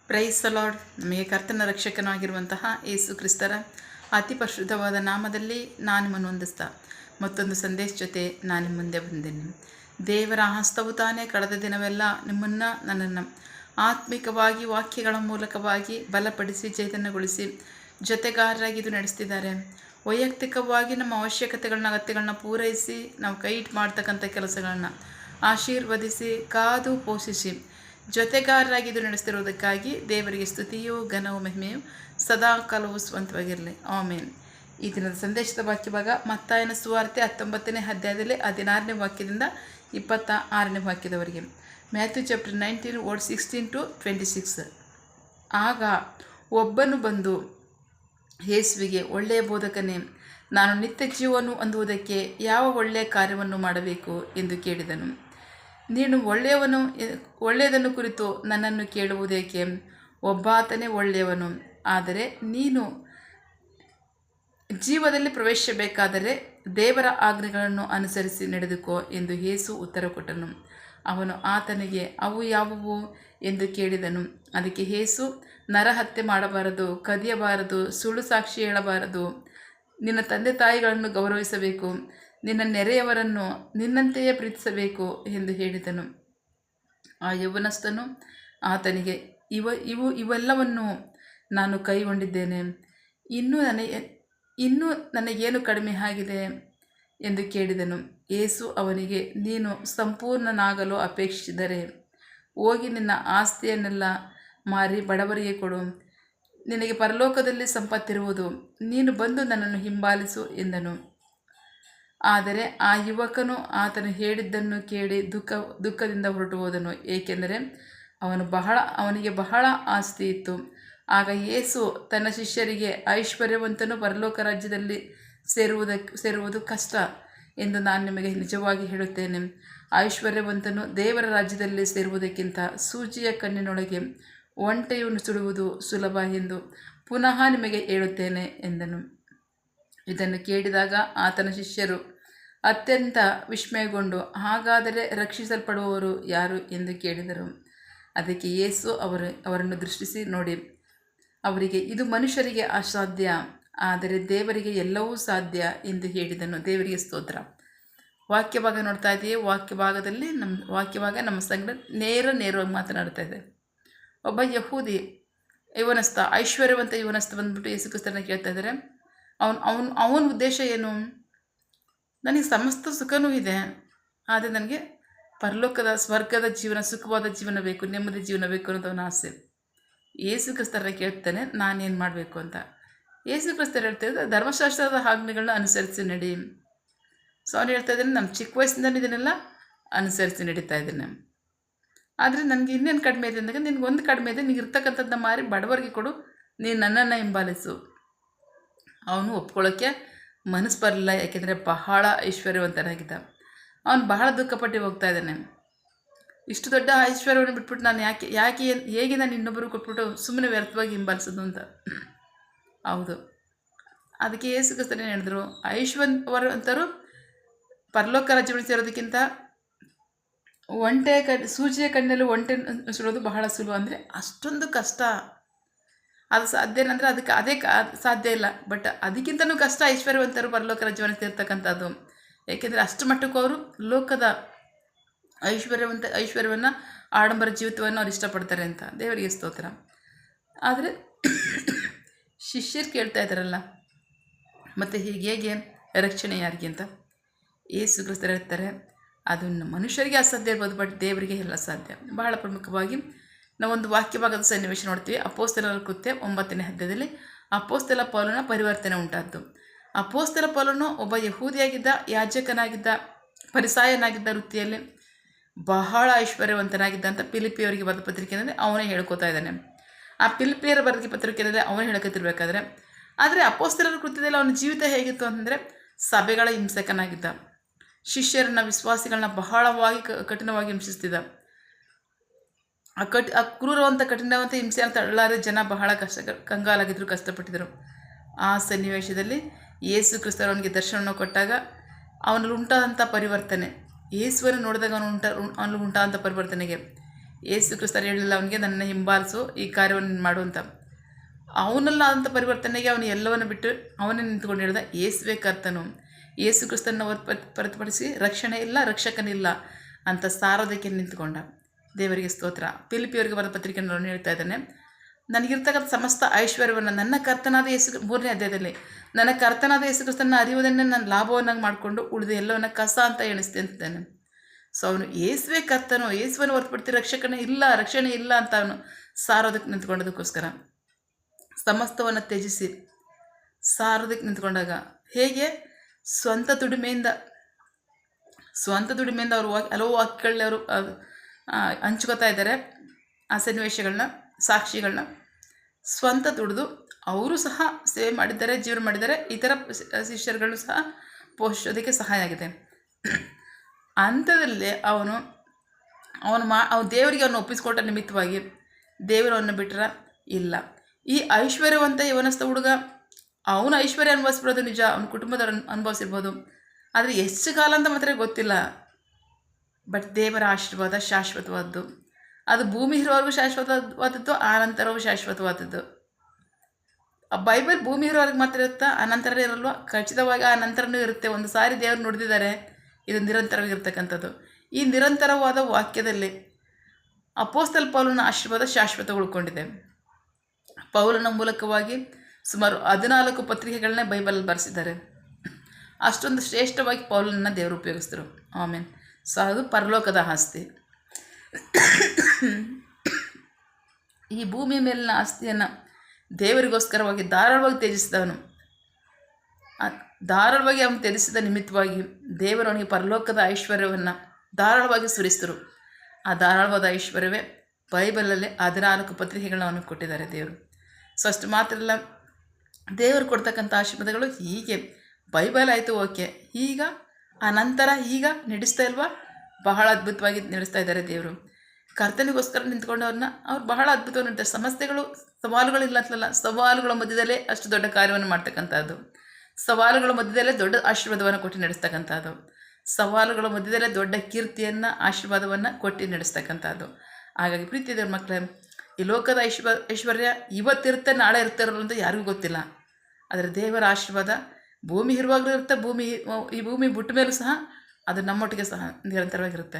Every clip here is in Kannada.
Praise the lord. ನಮಗೆ ಕರ್ತನ ರಕ್ಷಕನಾಗಿರುವಂತಹ ಯೇಸು ಕ್ರಿಸ್ತರ ಅತಿ ಪರಿಶುದ್ಧವಾದ ನಾಮದಲ್ಲಿ ನಾನು ನಿಮ್ಮನ್ನು ವಂದಿಸ್ತಾ ಮತ್ತೊಂದು ಸಂದೇಶ ಜೊತೆ ನಾನು ನಿಮ್ಮ ಮುಂದೆ ಬಂದೇನೆ. ದೇವರ ಹಸ್ತವು ತಾನೇ ಕಳೆದ ದಿನವೆಲ್ಲ ನಿಮ್ಮನ್ನು ನನ್ನನ್ನು ಆತ್ಮಿಕವಾಗಿ ವಾಕ್ಯಗಳ ಮೂಲಕವಾಗಿ ಬಲಪಡಿಸಿ ಚೈತನ್ಯಗೊಳಿಸಿ ಜೊತೆಗಾರರಾಗಿ ಇದು ನಡೆಸ್ತಿದ್ದಾರೆ. ವೈಯಕ್ತಿಕವಾಗಿ ನಮ್ಮ ಅವಶ್ಯಕತೆಗಳನ್ನ ಅಗತ್ಯಗಳನ್ನ ಪೂರೈಸಿ ನಾವು ಕೈ ಇಟ್ಟು ಮಾಡ್ತಕ್ಕಂಥ ಕೆಲಸಗಳನ್ನ ಆಶೀರ್ವದಿಸಿ ಕಾದು ಪೋಷಿಸಿ ಜೊತೆಗಾರರಾಗಿ ಇದು ನಡೆಸ್ತಿರೋದಕ್ಕಾಗಿ ದೇವರಿಗೆ ಸ್ತುತಿಯು ಘನವು ಮಹಿಮೆಯು ಸದಾ ಕಾಲವು ಸ್ವಂತವಾಗಿರಲಿ. ಆಮೇನ್. ಈ ದಿನದ ಸಂದೇಶದ ವಾಕ್ಯ ಭಾಗ ಮತ್ತಾಯನ ಸುವಾರ್ತೆ 19ನೇ ಅಧ್ಯಾಯದಲ್ಲಿ 16ನೇ ವಾಕ್ಯದಿಂದ 26ನೇ ವಾಕ್ಯದವರೆಗೆ. Matthew chapter 19 word 16 to 26. ಆಗ ಒಬ್ಬನು ಬಂದು ಯೇಸುವಿಗೆ, ಒಳ್ಳೆಯ ಬೋಧಕನೇ, ನಾನು ನಿತ್ಯ ಜೀವವನ್ನು ಹೊಂದುವುದಕ್ಕೆ ಯಾವ ಒಳ್ಳೆಯ ಕಾರ್ಯವನ್ನು ಮಾಡಬೇಕು ಎಂದು ಕೇಳಿದನು. ನೀನು ಒಳ್ಳೆಯದನ್ನು ಕುರಿತು ನನ್ನನ್ನು ಕೇಳುವುದೇಕೆ? ಒಬ್ಬಾತನೇ ಒಳ್ಳೆಯವನು. ಆದರೆ ನೀನು ಜೀವದಲ್ಲಿ ಪ್ರವೇಶಿಸಬೇಕಾದರೆ ದೇವರ ಆಜ್ಞೆಗಳನ್ನು ಅನುಸರಿಸಿ ನಡೆದುಕೋ ಎಂದು ಯೇಸು ಉತ್ತರ ಕೊಟ್ಟನು. ಅವನು ಆತನಿಗೆ, ಅವು ಯಾವುವು ಎಂದು ಕೇಳಿದನು. ಅದಕ್ಕೆ ಯೇಸು, ನರಹತ್ಯೆ ಮಾಡಬಾರದು, ಕದಿಯಬಾರದು, ಸುಳ್ಳು ಸಾಕ್ಷಿ ಹೇಳಬಾರದು, ನಿನ್ನ ತಂದೆ ತಾಯಿಗಳನ್ನು ಗೌರವಿಸಬೇಕು, ನಿನ್ನ ನೆರೆಯವರನ್ನು ನಿನ್ನಂತೆಯೇ ಪ್ರೀತಿಸಬೇಕು ಎಂದು ಹೇಳಿದನು. ಆ ಯೌವನಸ್ಥನು ಆತನಿಗೆ, ಇವೆಲ್ಲವನ್ನು ನಾನು ಕೈಗೊಂಡಿದ್ದೇನೆ, ಇನ್ನೂ ನನಗೇನು ಕಡಿಮೆ ಆಗಿದೆ ಎಂದು ಕೇಳಿದನು. ಯೇಸು ಅವನಿಗೆ, ನೀನು ಸಂಪೂರ್ಣನಾಗಲು ಅಪೇಕ್ಷಿಸಿದರೆ ಹೋಗಿ ನಿನ್ನ ಆಸ್ತಿಯನ್ನೆಲ್ಲ ಮಾರಿ ಬಡವರಿಗೆ ಕೊಡು, ನಿನಗೆ ಪರಲೋಕದಲ್ಲಿ ಸಂಪತ್ತಿರುವುದು, ನೀನು ಬಂದು ನನ್ನನ್ನು ಹಿಂಬಾಲಿಸು ಎಂದನು. ಆದರೆ ಆ ಯುವಕನು ಆತನು ಹೇಳಿದ್ದನ್ನು ಕೇಳಿ ದುಃಖದಿಂದ ಹೊರಟು ಹೋದನು, ಏಕೆಂದರೆ ಅವನಿಗೆ ಬಹಳ ಆಸ್ತಿ ಇತ್ತು. ಆಗ ಯೇಸು ತನ್ನ ಶಿಷ್ಯರಿಗೆ, ಐಶ್ವರ್ಯವಂತನು ಪರಲೋಕ ರಾಜ್ಯದಲ್ಲಿ ಸೇರುವುದು ಕಷ್ಟ ಎಂದು ನಾನು ನಿಮಗೆ ನಿಜವಾಗಿ ಹೇಳುತ್ತೇನೆ. ಐಶ್ವರ್ಯವಂತನು ದೇವರ ರಾಜ್ಯದಲ್ಲಿ ಸೇರುವುದಕ್ಕಿಂತ ಸೂಜಿಯ ಕಣ್ಣಿನೊಳಗೆ ಒಂಟೆಯನ್ನು ಸುಡುವುದು ಸುಲಭ ಎಂದು ಪುನಃ ನಿಮಗೆ ಹೇಳುತ್ತೇನೆ ಎಂದನು. ಇದನ್ನು ಕೇಳಿದಾಗ ಆತನ ಶಿಷ್ಯರು ಅತ್ಯಂತ ವಿಸ್ಮಯಗೊಂಡು, ಹಾಗಾದರೆ ರಕ್ಷಿಸಲ್ಪಡುವವರು ಯಾರು ಎಂದು ಕೇಳಿದರು. ಅದಕ್ಕೆ ಯೇಸು ಅವರನ್ನು ದೃಷ್ಟಿಸಿ ನೋಡಿ ಅವರಿಗೆ, ಇದು ಮನುಷ್ಯರಿಗೆ ಅಸಾಧ್ಯ, ಆದರೆ ದೇವರಿಗೆ ಎಲ್ಲವೂ ಸಾಧ್ಯ ಎಂದು ಹೇಳಿದನು. ದೇವರಿಗೆ ಸ್ತೋತ್ರ. ವಾಕ್ಯಭಾಗ ನೋಡ್ತಾ ಇದ್ದೀವಿ. ವಾಕ್ಯಭಾಗದಲ್ಲಿ ನಮ್ಮ ಸಂಗಡ ನೇರವಾಗಿ ಮಾತನಾಡ್ತಾ ಇದೆ. ಒಬ್ಬ ಯಹೂದಿ ಯವನಸ್ಥ, ಐಶ್ವರ್ಯವಂತ ಯವನಸ್ಥ ಬಂದ್ಬಿಟ್ಟು ಯೇಸು ಕ್ರಿಸ್ತನ ಕೇಳ್ತಾ ಇದ್ದಾರೆ. ಅವನ ಉದ್ದೇಶ ಏನು? ನನಗೆ ಸಮಸ್ತ ಸುಖನೂ ಇದೆ, ಆದರೆ ನನಗೆ ಪರಲೋಕದ ಸ್ವರ್ಗದ ಜೀವನ, ಸುಖವಾದ ಜೀವನ ಬೇಕು, ನೆಮ್ಮದಿ ಜೀವನ ಬೇಕು ಅನ್ನೋದು ಅವನ ಆಸೆ. ಯೇಸು ಕ್ರಿಸ್ತನ ಕೇಳ್ತಾನೆ, ನಾನೇನು ಮಾಡಬೇಕು ಅಂತ. ಯೇಸು ಕ್ರಿಸ್ತರು ಹೇಳ್ತಾ ಇದ್ದಾರೆ, ಧರ್ಮಶಾಸ್ತ್ರದ ಆಜ್ಞೆಗಳನ್ನ ಅನುಸರಿಸಿ ನಡಿ. ಸೊ ಅವನು ಹೇಳ್ತಾ ಇದ್ದಾನೆ, ನಮ್ಮ ಚಿಕ್ಕ ವಯಸ್ಸಿಂದ ಇದನ್ನೆಲ್ಲ ಅನುಸರಿಸಿ ನಡೀತಾ ಇದ್ದೇನೆ, ಆದರೆ ನನಗೆ ಇನ್ನೇನು ಕಡಿಮೆ ಇದೆ ಅಂದಾಗ, ನಿನಗೊಂದು ಕಡಿಮೆ ಇದೆ, ನಿನಗೆ ಇರ್ತಕ್ಕಂಥದ್ದನ್ನ ಮಾರಿ ಬಡವರಿಗೆ ಕೊಡು, ನೀನು ನನ್ನನ್ನು ಹಿಂಬಾಲಿಸು. ಅವನು ಒಪ್ಕೊಳ್ಳೋಕ್ಕೆ ಮನಸ್ಸು ಬರಲಿಲ್ಲ, ಯಾಕೆಂದರೆ ಬಹಳ ಐಶ್ವರ್ಯವಂತನಾಗಿದ್ದ. ಅವನು ಬಹಳ ದುಃಖಪಟ್ಟು ಹೋಗ್ತಾ ಇದ್ದಾನೆ. ಇಷ್ಟು ದೊಡ್ಡ ಐಶ್ವರ್ಯವನ್ನು ಬಿಟ್ಬಿಟ್ಟು ನಾನು ಹೇಗೆ ನಾನು ಇನ್ನೊಬ್ಬರು ಕೊಟ್ಬಿಟ್ಟು ಸುಮ್ಮನೆ ವ್ಯರ್ಥವಾಗಿ ಹಿಂಬಾಲಿಸೋದು ಅಂತ. ಹೌದು, ಅದಕ್ಕೆ ಯೇಸು ಕ್ರಿಸ್ತರು ಏನು ಹೇಳಿದ್ರು, ಐಶ್ವರ್ಯವಂತರು ಪರಲೋಕ ರಾಜ್ಯವನ್ನು ಸೇರೋದಕ್ಕಿಂತ ಸೂಜಿಯ ಕಣ್ಣಲ್ಲಿ ಒಂಟೆ ಸುಡೋದು ಬಹಳ ಸುಲಭ. ಅಂದರೆ ಅಷ್ಟೊಂದು ಕಷ್ಟ, ಅದು ಸಾಧ್ಯ ಏನಂದರೆ ಅದೇ ಸಾಧ್ಯ ಇಲ್ಲ. ಬಟ್ ಅದಕ್ಕಿಂತನೂ ಕಷ್ಟ ಐಶ್ವರ್ಯವಂತರು ಪರಲೋಕ ರಾಜ್ಯವನ್ನು ಸೇರ್ತಕ್ಕಂಥದ್ದು. ಏಕೆಂದರೆ ಅಷ್ಟು ಮಟ್ಟಕ್ಕೂ ಅವರು ಲೋಕದ ಐಶ್ವರ್ಯವನ್ನು ಆಡಂಬರ ಜೀವಿತವನ್ನು ಅವ್ರು ಇಷ್ಟಪಡ್ತಾರೆ ಅಂತ. ದೇವರಿಗೆ ಸ್ತೋತ್ರ. ಆದರೆ ಶಿಷ್ಯರು ಕೇಳ್ತಾ ಇದ್ದಾರಲ್ಲ, ಮತ್ತು ಹೇಗೆ ರಕ್ಷಣೆ ಯಾರಿಗೆ ಅಂತ. ಯೇಸು ಕ್ರಿಸ್ತರು ಹೇಳ್ತಾರೆ, ಅದನ್ನು ಮನುಷ್ಯರಿಗೆ ಅಸಾಧ್ಯ ಇರ್ಬೋದು, ಬಟ್ ದೇವರಿಗೆ ಎಲ್ಲ ಸಾಧ್ಯ. ಬಹಳ ಪ್ರಮುಖವಾಗಿ ನಾವೊಂದು ವಾಕ್ಯಭಾಗದ ಸನ್ನಿವೇಶ ನೋಡ್ತೀವಿ. ಅಪೊಸ್ತಲರ ಕೃತ್ಯ 9ನೇ ಅಧ್ಯಾಯದಲ್ಲಿ ಅಪೊಸ್ತಲ ಪೌಲನ ಪರಿವರ್ತನೆ ಉಂಟಾದ್ದು. ಅಪೊಸ್ತಲ ಪೌಲನು ಒಬ್ಬ ಯಹೂದಿಯಾಗಿದ್ದ, ಯಾಜಕನಾಗಿದ್ದ, ಫರಿಸಾಯನಾಗಿದ್ದ, ವೃತ್ತಿಯಲ್ಲಿ ಬಹಳ ಐಶ್ವರ್ಯವಂತನಾಗಿದ್ದ ಅಂತ ಫಿಲಿಪಿಯವರಿಗೆ ಬರೆದ ಪತ್ರಿಕೆಯಲ್ಲಿ ಅವನೇ ಹೇಳ್ಕೊತಾ ಇದ್ದಾನೆ. ಆ ಫಿಲಿಪಿಯರ ಬರೆದ ಪತ್ರಿಕೆಯಲ್ಲಿ ಅವನೇ ಹೇಳ್ಕೊತಿರ್ಬೇಕಾದ್ರೆ, ಆದರೆ ಅಪೊಸ್ತಲರ ಕೃತ್ಯದಲ್ಲಿ ಅವನ ಜೀವಿತ ಹೇಗಿತ್ತು ಅಂತಂದರೆ, ಸಭೆಗಳ ಹಿಂಸಕನಾಗಿದ್ದ, ಶಿಷ್ಯರನ್ನ, ವಿಶ್ವಾಸಿಗಳನ್ನ ಬಹಳವಾಗಿ ಕಠಿಣವಾಗಿ ಹಿಂಸಿಸ್ತಿದ್ದ. ಆ ಕ್ರೂರವಂತ ಕಠಿಣವಂತ ಹಿಂಸೆ ಅಂತ ತಳ್ಳಾರೆ ಜನ ಬಹಳ ಕಂಗಾಲಾಗಿದ್ದರು, ಕಷ್ಟಪಟ್ಟಿದ್ದರು. ಆ ಸನ್ನಿವೇಶದಲ್ಲಿ ಯೇಸು ಕ್ರಿಸ್ತರು ಅವನಿಗೆ ದರ್ಶನವನ್ನು ಕೊಟ್ಟಾಗ ಅವನಲ್ಲಿ ಉಂಟಾದಂಥ ಪರಿವರ್ತನೆ, ಯೇಸುವನ್ನು ನೋಡಿದಾಗ ಅವನಲ್ಲಿ ಉಂಟಾದಂಥ ಪರಿವರ್ತನೆಗೆ ಯೇಸು ಕ್ರಿಸ್ತರು ಹೇಳಿಲ್ಲ ಅವನಿಗೆ, ನನ್ನನ್ನು ಹಿಂಬಾಲಿಸು, ಈ ಕಾರ್ಯವನ್ನು ಮಾಡು ಅಂತ. ಅವನಲ್ಲ ಅಂತ ಪರಿವರ್ತನೆಗೆ ಅವನು ಎಲ್ಲವನ್ನು ಬಿಟ್ಟು ಅವನೇ ನಿಂತ್ಕೊಂಡು ಹೇಳಿದ, ಯೇಸುವೇ ಕರ್ತನು, ಯೇಸು ಕ್ರಿಸ್ತನ ಹೊರತುಪಡಿಸಿ ರಕ್ಷಣೆ ಇಲ್ಲ, ರಕ್ಷಕನಿಲ್ಲ ಅಂತ ಸಾರೋದಕ್ಕೆ ನಿಂತ್ಕೊಂಡ. ದೇವರಿಗೆ ಸ್ತೋತ್ರ. ಫಿಲಿಪಿಯವರಿಗೆ ಬರೆದ ಪತ್ರಿಕೆಯನ್ನು ನಾನು ಹೇಳ್ತಾ ಇದ್ದೇನೆ, ನನಗಿರ್ತಕ್ಕಂಥ ಸಮಸ್ತ ಐಶ್ವರ್ಯವನ್ನು ನನ್ನ ಕರ್ತನಾದ ಯೇಸು, 3ನೇ ಅಧ್ಯಾಯದಲ್ಲಿ, ನನ್ನ ಕರ್ತನಾದ ಯೇಸು ಕ್ರಿಸ್ತನ ಅರಿಯುವುದನ್ನೇ ನಾನು ಲಾಭವನ್ನಾಗಿ ಮಾಡಿಕೊಂಡು ಉಳಿದ ಎಲ್ಲವನ್ನ ಕಸ ಅಂತ ಎಣಿಸ್ತೇನೆ. ಸೊ ಅವನು ಯೇಸುವೇ ಕರ್ತನು, ಯೇಸುವನ್ನು ಹೊರತುಪಡಿಸಿ ರಕ್ಷಣೆ ಇಲ್ಲ ಅಂತ ಅವನು ಸಾರೋದಕ್ಕೆ ನಿಂತ್ಕೊಂಡದಕ್ಕೋಸ್ಕರ ಸಮಸ್ತವನ್ನು ತ್ಯಜಿಸಿ ಸಾರೋದಕ್ಕೆ ನಿಂತ್ಕೊಂಡಾಗ ಹೇಗೆ ಸ್ವಂತ ದುಡಿಮೆಯಿಂದ ಅವರು ಹಲವು ವಾಕ್ಯಗಳನ್ನ ಅವರು ಹಂಚ್ಕೋತಾ ಇದ್ದಾರೆ. ಆ ಸನ್ನಿವೇಶಗಳನ್ನ, ಸಾಕ್ಷಿಗಳನ್ನ ಸ್ವಂತ ದುಡಿದು ಅವರು ಸಹ ಸೇವೆ ಮಾಡಿದ್ದಾರೆ, ಜೀವನ ಮಾಡಿದ್ದಾರೆ. ಇತರ ಶಿಷ್ಯರುಗಳು ಸಹ ಪೋಷಿಸೋದಕ್ಕೆ ಸಹಾಯ ಆಗಿದೆ. ಅಂಥದ್ರಲ್ಲಿ ಅವನು ದೇವರಿಗೆ ಅವನು ಒಪ್ಪಿಸ್ಕೊಟ್ಟ ನಿಮಿತ್ತವಾಗಿ ದೇವರು ಅವನ್ನ ಬಿಟ್ಟರೆ ಇಲ್ಲ. ಈ ಐಶ್ವರ್ಯವಂತ ಯವನಸ್ಥ ಹುಡುಗ ಅವನು ಐಶ್ವರ್ಯ ಅನುಭವಿಸ್ಬಿಡೋದು ನಿಜ, ಅವನ ಕುಟುಂಬದವ್ರು ಅನುಭವಿಸಿರ್ಬೋದು, ಆದರೆ ಎಷ್ಟು ಕಾಲ ಅಂತ ಮಾತ್ರ ಗೊತ್ತಿಲ್ಲ. ಬಟ್ ದೇವರ ಆಶೀರ್ವಾದ ಶಾಶ್ವತವಾದ್ದು. ಅದು ಭೂಮಿ ಇರುವವರೆಗೂ ಶಾಶ್ವತವಾದದ್ದು, ಆನಂತರವೂ ಶಾಶ್ವತವಾದದ್ದು. ಆ ಬೈಬಲ್ ಭೂಮಿ ಇರೋವರೆಗೆ ಮಾತ್ರ ಇರುತ್ತಾ, ಆನಂತರ ಇರಲ್ವ? ಖಚಿತವಾಗಿ ಆ ನಂತರನೂ ಇರುತ್ತೆ. ಒಂದು ಸಾರಿ ದೇವರು ನುಡಿದಿದ್ದಾರೆ, ಇದು ನಿರಂತರವಾಗಿರ್ತಕ್ಕಂಥದ್ದು. ಈ ನಿರಂತರವಾದ ವಾಕ್ಯದಲ್ಲಿ ಅಪೊಸ್ತಲ ಪೌಲನ ಆಶೀರ್ವಾದ ಶಾಶ್ವತ ಉಳ್ಕೊಂಡಿದೆ. ಪೌಲನ ಮೂಲಕವಾಗಿ ಸುಮಾರು 14 ಪತ್ರಿಕೆಗಳನ್ನೇ ಬೈಬಲಲ್ಲಿ ಬರೆಸಿದ್ದಾರೆ. ಅಷ್ಟೊಂದು ಶ್ರೇಷ್ಠವಾಗಿ ಪೌಲನನ್ನು ದೇವರು ಉಪಯೋಗಿಸಿದ್ರು. ಆಮೇಲೆ ಅದು ಪರಲೋಕದ ಆಸ್ತಿ. ಈ ಭೂಮಿ ಮೇಲಿನ ಆಸ್ತಿಯನ್ನು ದೇವರಿಗೋಸ್ಕರವಾಗಿ ಧಾರಾಳವಾಗಿ ತ್ಯಜಿಸಿದವನು. ಧಾರಾಳವಾಗಿ ಅವನು ತ್ಯಜಿಸಿದ ನಿಮಿತ್ತವಾಗಿ ದೇವರು ಅವನಿಗೆ ಪರಲೋಕದ ಐಶ್ವರ್ಯವನ್ನು ಧಾರಾಳವಾಗಿ ಸುರಿಸಿದರು. ಆ ಧಾರಾಳವಾದ ಐಶ್ವರ್ಯವೇ ಬೈಬಲಲ್ಲಿ 14 ಪತ್ರಿಕೆಗಳನ್ನ ಅವನಿಗೆ ಕೊಟ್ಟಿದ್ದಾರೆ ದೇವರು. ಸೊ ಅಷ್ಟು ಮಾತ್ರ ಅಲ್ಲ, ದೇವರು ಕೊಡ್ತಕ್ಕಂಥ ಆಶೀರ್ವಾದಗಳು ಹೀಗೆ ಬೈಬಲ್ ಆಯಿತು, ಓಕೆ, ಈಗ ಆ ನಂತರ ಈಗ ನಡೆಸ್ತಾ ಇಲ್ವಾ? ಬಹಳ ಅದ್ಭುತವಾಗಿ ನಡೆಸ್ತಾ ಇದ್ದಾರೆ ದೇವರು. ಕರ್ತನಿಗೋಸ್ಕರ ನಿಂತ್ಕೊಂಡವ್ರನ್ನ ಅವ್ರು ಬಹಳ ಅದ್ಭುತವಾಗಿ ನಡೆಸ್ತಾರೆ. ಸವಾಲುಗಳಿಲ್ಲ ಅಂತಲ್ಲ, ಸವಾಲುಗಳ ಮಧ್ಯದಲ್ಲೇ ಅಷ್ಟು ದೊಡ್ಡ ಕಾರ್ಯವನ್ನು ಮಾಡ್ತಕ್ಕಂಥದ್ದು, ಸವಾಲುಗಳ ಮಧ್ಯದಲ್ಲೇ ದೊಡ್ಡ ಆಶೀರ್ವಾದವನ್ನು ಕೊಟ್ಟು ನಡೆಸ್ತಕ್ಕಂಥದ್ದು, ಸವಾಲುಗಳ ಮಧ್ಯದಲ್ಲೇ ದೊಡ್ಡ ಕೀರ್ತಿಯನ್ನು, ಆಶೀರ್ವಾದವನ್ನು ಕೊಟ್ಟು ನಡೆಸ್ತಕ್ಕಂಥದ್ದು. ಹಾಗಾಗಿ ಪ್ರೀತಿ ದೇವ್ರ ಮಕ್ಕಳೇ, ಈ ಲೋಕದ ಐಶ್ವರ್ಯ ಇವತ್ತಿರುತ್ತೆ, ನಾಳೆ ಇರ್ತಾರಲ್ಲ ಅಂತ ಯಾರಿಗೂ ಗೊತ್ತಿಲ್ಲ. ಆದರೆ ದೇವರ ಆಶೀರ್ವಾದ ಭೂಮಿ ಇರುವಾಗಲೂ ಇರುತ್ತೆ, ಈ ಭೂಮಿ ಬಿಟ್ಟ ಮೇಲೂ ಸಹ ಅದು ನಮ್ಮೊಟ್ಟಿಗೆ ಸಹ ನಿರಂತರವಾಗಿರುತ್ತೆ.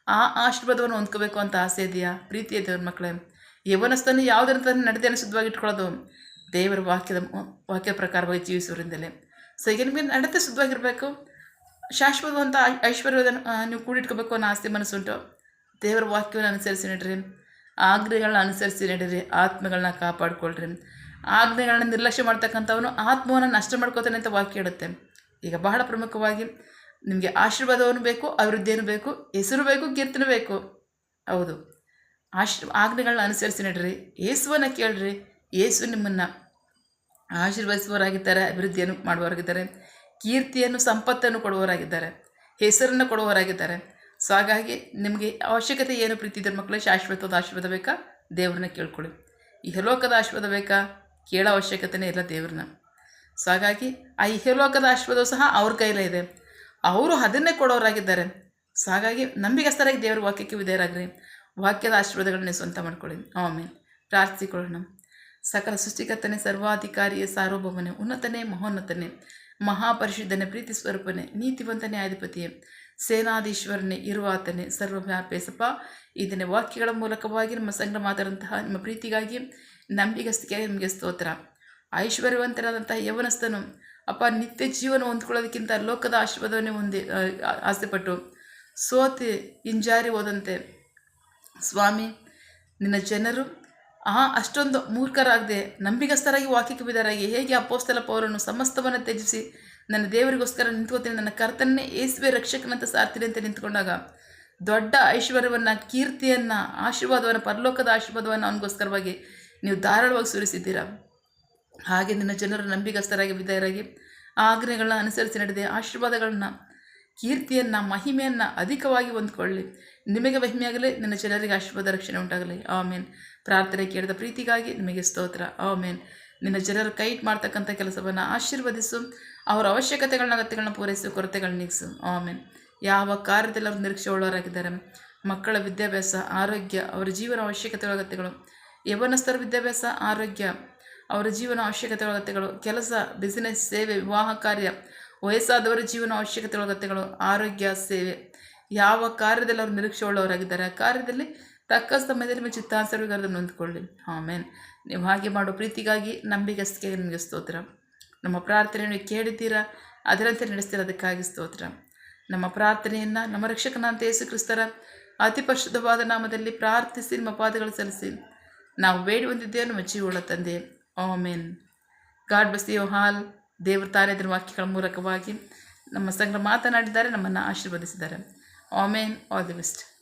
ಆ ಆಶೀರ್ವಾದವನ್ನು ಹೊಂದ್ಕೋಬೇಕು ಅಂತ ಆಸೆ ಇದೆಯಾ? ಪ್ರೀತಿಯ ದೇವ್ರ ಮಕ್ಕಳೇ, ಯವನಸ್ಥನ್ನು ಯಾವುದರ ನಡೆದೇನೆ ಶುದ್ಧವಾಗಿ ಇಟ್ಕೊಳ್ಳೋದು ದೇವರ ವಾಕ್ಯದ ಪ್ರಕಾರವಾಗಿ ಜೀವಿಸೋರಿಂದಲೇ. ಸೊ ಈಗ ನಿಮಗೆ ನಡತೆ ಶುದ್ಧವಾಗಿರಬೇಕು, ಶಾಶ್ವತವಂತ ಐಶ್ವರ್ಯವನ್ನು ನೀವು ಕೂಡಿಟ್ಕೋಬೇಕು ಅನ್ನೋ ಆಸ್ತಿ ಮನಸ್ಸುಂಟು. ದೇವರ ವಾಕ್ಯವನ್ನು ಅನುಸರಿಸಿ ನಡ್ರಿ, ಆಜ್ಞೆಗಳನ್ನ ಅನುಸರಿಸಿ ನಡೀರಿ, ಆತ್ಮಗಳನ್ನ ಕಾಪಾಡ್ಕೊಳ್ರಿ. ಆಜ್ಞೆಗಳನ್ನ ನಿರ್ಲಕ್ಷ್ಯ ಮಾಡ್ತಕ್ಕಂಥವನು ಆತ್ಮವನ್ನು ನಷ್ಟ ಮಾಡ್ಕೋತಾನೆ ಅಂತ ವಾಕ್ಯ ಹೇಳುತ್ತೆ. ಈಗ ಬಹಳ ಪ್ರಮುಖವಾಗಿ ನಿಮಗೆ ಆಶೀರ್ವಾದವನ್ನು ಬೇಕು, ಅಭಿವೃದ್ಧಿಯನ್ನು ಬೇಕು, ಹೆಸರು ಬೇಕು, ಕೀರ್ತನೆ ಬೇಕು. ಹೌದು, ಆಜ್ಞೆಗಳನ್ನ ಅನುಸರಿಸಿ ನಡ್ರಿ, ಯೇಸುವನ್ನು ಕೇಳ್ರಿ. ಯೇಸು ನಿಮ್ಮನ್ನು ಆಶೀರ್ವದಿಸುವವರಾಗಿದ್ದಾರೆ, ಅಭಿವೃದ್ಧಿಯನ್ನು ಮಾಡುವವರಾಗಿದ್ದಾರೆ, ಕೀರ್ತಿಯನ್ನು, ಸಂಪತ್ತನ್ನು ಕೊಡುವವರಾಗಿದ್ದಾರೆ, ಹೆಸರನ್ನು ಕೊಡುವವರಾಗಿದ್ದಾರೆ. ಸೊ ಹಾಗಾಗಿ ನಿಮಗೆ ಅವಶ್ಯಕತೆ ಏನು? ಪ್ರೀತಿದ್ರ ಮಕ್ಕಳೇ, ಶಾಶ್ವತವಾದ ಆಶೀರ್ವಾದ ಬೇಕಾ? ದೇವ್ರನ್ನ ಕೇಳ್ಕೊಳ್ಳಿ. ಇಹಲೋಕದ ಆಶೀರ್ವಾದ ಬೇಕಾ? ಕೇಳೋ ಅವಶ್ಯಕತೆನೇ ಇಲ್ಲ ದೇವ್ರನ್ನ. ಸೊ ಹಾಗಾಗಿ ಆ ಇಹಲೋಕದ ಆಶೀರ್ವಾದವು ಸಹ ಅವ್ರ ಕೈಲೇ ಇದೆ, ಅವರು ಅದನ್ನೇ ಕೊಡೋರಾಗಿದ್ದಾರೆ. ಸೊ ಹಾಗಾಗಿ ನಂಬಿಗಸ್ತರಾಗಿ ದೇವರ ವಾಕ್ಯಕ್ಕೆ ವಿಧೇಯರಾಗ್ರಿ, ವಾಕ್ಯದ ಆಶೀರ್ವಾದಗಳನ್ನೇ ಸ್ವಂತ ಮಾಡ್ಕೊಳ್ಳಿ. ಆಮೇಲೆ ಪ್ರಾರ್ಥಿಸಿಕೊಳ್ಳೋಣ. ಸಕಲ ಸೃಷ್ಟಿಕರ್ತನೆ, ಸರ್ವಾಧಿಕಾರಿಯೇ, ಸಾರ್ವಭೌಮನೇ, ಉನ್ನತನೇ, ಮಹೋನ್ನತನೇ, ಮಹಾಪರಿಶುದ್ಧನೇ, ಪ್ರೀತಿ ಸ್ವರೂಪನೇ, ನೀತಿವಂತನೇ, ಅಧಿಪತಿಯೇ, ಸೇನಾಧೀಶ್ವರನೇ, ಇರುವಾತನೇ, ಸರ್ವವ್ಯಾಪೇಸಪ್ಪ, ಇದನ್ನೇ ವಾಕ್ಯಗಳ ಮೂಲಕವಾಗಿ ನಮ್ಮ ಸಂಘ ಮಾತಾಡುವಂತಹ ನಿಮ್ಮ ಪ್ರೀತಿಗಾಗಿ, ನಂಬಿಗಸ್ತಿಗಾಗಿ ನಿಮಗೆ ಸ್ತೋತ್ರ. ಐಶ್ವರ್ಯವಂತನಾದಂತಹ ಯವನಸ್ಥನು ಅಪ್ಪ ನಿತ್ಯ ಜೀವನ ಹೊಂದ್ಕೊಳ್ಳೋದಕ್ಕಿಂತ ಲೋಕದ ಆಶೀರ್ವಾದವನ್ನೇ ಆಸೆಪಟ್ಟು ಸೋತಿ ಹಿಂಜಾರಿ ಹೋದಂತೆ ಸ್ವಾಮಿ, ನಿನ್ನ ಜನರು ಅಷ್ಟೊಂದು ಮೂರ್ಖರಾಗದೆ ನಂಬಿಗಸ್ತರಾಗಿ ವಾಕ್ಯಕ್ಕೆ ಬಿದ್ದರಾಗಿ ಹೇಗೆ ಅಪೊಸ್ತಲ ಪೌಲನು ಸಮಸ್ತವನ್ನು ತ್ಯಜಿಸಿ ನನ್ನ ದೇವರಿಗೋಸ್ಕರ ನಿಂತ್ಕೋತೀನಿ, ನನ್ನ ಕರ್ತನ್ನೇ ಯೇಸುವೆ ರಕ್ಷಕನಂತ ಸಾರ್ತೀನಿ ಅಂತ ನಿಂತ್ಕೊಂಡಾಗ ದೊಡ್ಡ ಐಶ್ವರ್ಯವನ್ನು, ಕೀರ್ತಿಯನ್ನು, ಆಶೀರ್ವಾದವನ್ನು, ಪರಲೋಕದ ಆಶೀರ್ವಾದವನ್ನು ಅವನಿಗೋಸ್ಕರವಾಗಿ ನೀವು ಧಾರಾಳವಾಗಿ ಸುರಿಸಿದ್ದೀರಾ. ಹಾಗೆ ನಿನ್ನ ಜನರು ನಂಬಿಗಸ್ತರಾಗಿ ವಿಧೇಯರಾಗಿ ಆಜ್ಞೆಗಳನ್ನ ಅನುಸರಿಸಿ ನಡೆದೆ ಆಶೀರ್ವಾದಗಳನ್ನ, ಕೀರ್ತಿಯನ್ನು, ಮಹಿಮೆಯನ್ನು ಅಧಿಕವಾಗಿ ಹೊಂದ್ಕೊಳ್ಳಿ. ನಿಮಗೆ ಮಹಿಮೆಯಾಗಲಿ, ನನ್ನ ಜನರಿಗೆ ಆಶೀರ್ವಾದ, ರಕ್ಷಣೆ ಉಂಟಾಗಲಿ. ಆಮೇನ್. ಪ್ರಾರ್ಥನೆ ಕೇಳಿದ ಪ್ರೀತಿಗಾಗಿ ನಿಮಗೆ ಸ್ತೋತ್ರ. ಆಮೇನ್. ನಿನ್ನ ಜನರು ಕೈ ಮಾಡ್ತಕ್ಕಂಥ ಕೆಲಸವನ್ನು ಆಶೀರ್ವದಿಸು, ಅವರ ಅವಶ್ಯಕತೆಗಳನ್ನ, ಅಗತ್ಯಗಳನ್ನ ಪೂರೈಸು, ಕೊರತೆಗಳನ್ನ ನೀಗಿಸು. ಆಮೇನ್. ಯಾವ ಕಾರ್ಯದಲ್ಲಿ ಅವರು ನಿರೀಕ್ಷೆ ಉಳ್ಳವರಾಗಿದ್ದಾರೆ ಮಕ್ಕಳ ವಿದ್ಯಾಭ್ಯಾಸ, ಆರೋಗ್ಯ, ಅವರ ಜೀವನ ಅವಶ್ಯಕತೆ ಅಗತ್ಯಗಳು, ಯವನಸ್ಥರ ವಿದ್ಯಾಭ್ಯಾಸ, ಆರೋಗ್ಯ, ಅವರ ಜೀವನ ಅವಶ್ಯಕತೆ ಅಗತ್ಯಗಳು, ಕೆಲಸ, ಬಿಸಿನೆಸ್, ಸೇವೆ, ವಿವಾಹ ಕಾರ್ಯ, ವಯಸ್ಸಾದವರ ಜೀವನ ಅವಶ್ಯಕತೆ ಅಗತ್ಯಗಳು, ಆರೋಗ್ಯ, ಸೇವೆ, ಯಾವ ಕಾರ್ಯದಲ್ಲಿ ಅವರು ನಿರೀಕ್ಷೆ ಉಳ್ಳವರಾಗಿದ್ದಾರೆ ಆ ಕಾರ್ಯದಲ್ಲಿ ತಕ್ಕ ಸಮಯದಲ್ಲಿ ನಿಮ್ಮ ಚಿತ್ತಾನುಸಾರವಾಗಿ ಹೊಂದಿಕೊಳ್ಳಿ. ಆಮೇನ್. ನೀವು ಹಾಗೆ ಮಾಡೋ ಪ್ರೀತಿಗಾಗಿ, ನಂಬಿಕೆಗೆ ನಿಮಗೆ ಸ್ತೋತ್ರ. ನಮ್ಮ ಪ್ರಾರ್ಥನೆಯನ್ನು ಕೇಳಿದ್ದೀರಾ, ಅದರಂತೆ ನಡೆಸ್ತೀರ, ಅದಕ್ಕಾಗಿ ಸ್ತೋತ್ರ. ನಮ್ಮ ಪ್ರಾರ್ಥನೆಯನ್ನು ನಮ್ಮ ರಕ್ಷಕನಾದ ಯೇಸು ಕ್ರಿಸ್ತರ ಅತಿ ಪರಿಶುದ್ಧವಾದ ನಾಮದಲ್ಲಿ ಪ್ರಾರ್ಥಿಸಿ ನಿಮ್ಮ ಪಾದಗಳು ಸಲ್ಲಿಸಿ ನಾವು ಬೇಡಿ ಹೊಂದಿದ್ದೇವೆ ನಮ್ಮ ಜೀವಗಳ ತಂದೆ. ಆಮೇನ್. God bless you all. ದೇವರು ತಾನೇ ಅದರ ವಾಕ್ಯಗಳ ಮೂಲಕವಾಗಿ ನಮ್ಮ ಸಂಘ ಮಾತನಾಡಿದ್ದಾರೆ, ನಮ್ಮನ್ನು ಆಶೀರ್ವದಿಸಿದ್ದಾರೆ. ಆಮೇನ್. All the best.